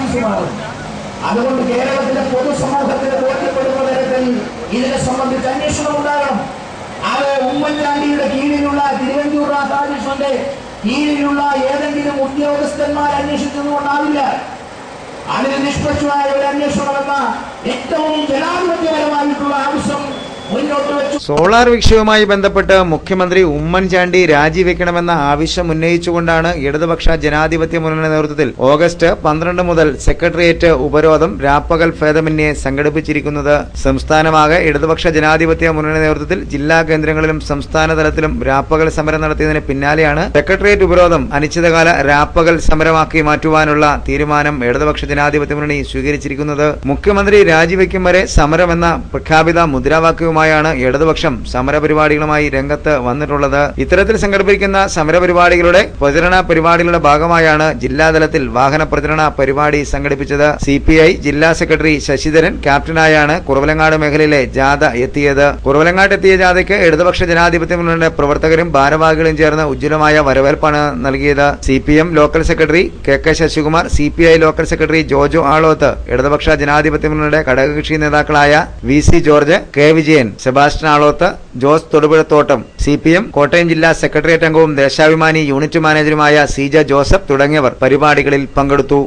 ആവശ്യമാണ്. അതുകൊണ്ട് കേരളത്തിലെ പൊതുസമൂഹത്തിന് ബോധ്യപ്പെടുന്ന തരത്തിൽ ഇതിനെ സംബന്ധിച്ച് അന്വേഷണം ഉണ്ടാകണം. അത് ഉമ്മൻചാണ്ടിയുടെ കീഴിലുള്ള തിരുവഞ്ചൂർ രാധാകൃഷ്ണന്റെ കീഴിലുള്ള ഏതെങ്കിലും ഉദ്യോഗസ്ഥന്മാർ അന്വേഷിച്ചതുകൊണ്ടാവില്ല. അതിന് നിഷ്പക്ഷമായ ഒരു അന്വേഷണമെന്ന ഏറ്റവും ജനാധിപത്യപരമായിട്ടുള്ള ആവശ്യം മുന്നോട്ട് വെച്ചു. സോളാർ വിഷയവുമായി ബന്ധപ്പെട്ട് മുഖ്യമന്ത്രി ഉമ്മൻചാണ്ടി രാജിവെക്കണമെന്ന ആവശ്യം ഉന്നയിച്ചുകൊണ്ടാണ് ഇടതുപക്ഷ ജനാധിപത്യ മുന്നണി നേതൃത്വത്തിൽ ഓഗസ്റ്റ് 12 മുതൽ സെക്രട്ടേറിയറ്റ് ഉപരോധം രാപ്പകൽ ഭേദമന്യേ സംഘടിപ്പിച്ചിരിക്കുന്നത്. സംസ്ഥാനമാകെ ഇടതുപക്ഷ ജനാധിപത്യ മുന്നണി നേതൃത്വത്തിൽ ജില്ലാ കേന്ദ്രങ്ങളിലും സംസ്ഥാന തലത്തിലും രാപ്പകൽ സമരം നടത്തിയതിന് പിന്നാലെയാണ് സെക്രട്ടേറിയറ്റ് ഉപരോധം അനിശ്ചിതകാല രാപ്പകൽ സമരമാക്കി മാറ്റുവാനുള്ള തീരുമാനം ഇടതുപക്ഷ ജനാധിപത്യ മുന്നണി സ്വീകരിച്ചിരിക്കുന്നത്. മുഖ്യമന്ത്രി രാജിവെക്കും വരെ സമരമെന്ന പ്രഖ്യാപിത മുദ്രാവാക്യവുമായാണ് ഇടതുപക്ഷം സമരപരിപാടികളുമായി രംഗത്ത് വന്നിട്ടുള്ളത്. ഇത്തരത്തിൽ സംഘടിപ്പിക്കുന്ന സമരപരിപാടികളുടെ പ്രചരണ പരിപാടികളുടെ ഭാഗമായാണ് ജില്ലാതലത്തിൽ വാഹന പ്രചരണ പരിപാടി സംഘടിപ്പിച്ചത്. CPI ജില്ലാ സെക്രട്ടറി ശശിധരൻ ക്യാപ്റ്റനായാണ് കുറവലങ്ങാട് മേഖലയിലെ ജാഥ എത്തിയത്. കുറവലങ്ങാട് എത്തിയ ജാഥയ്ക്ക് ഇടതുപക്ഷ ജനാധിപത്യ മുന്നണിയുടെ പ്രവർത്തകരും ഭാരവാഹികളും ചേർന്ന് ഉജ്ജ്വലമായ വരവേൽപ്പാണ് നൽകിയത്. CPM local secretary KK Sasikumar, CPI local secretary Jojo Aloth, ഇടതുപക്ഷ ജനാധിപത്യ മുന്നണിയുടെ ഘടകകക്ഷി നേതാക്കളായ VC George, K Vijayan, Sebastian Aloth, Jose Thodupuzhathottam, CPM Kottayam ജില്ലാ സെക്രട്ടേറിയറ്റ് അംഗവും ദേശാഭിമാനി യൂണിറ്റ് മാനേജറുമായ CJ ജോസഫ് തുടങ്ങിയവർ പരിപാടികളിൽ പങ്കെടുത്തു.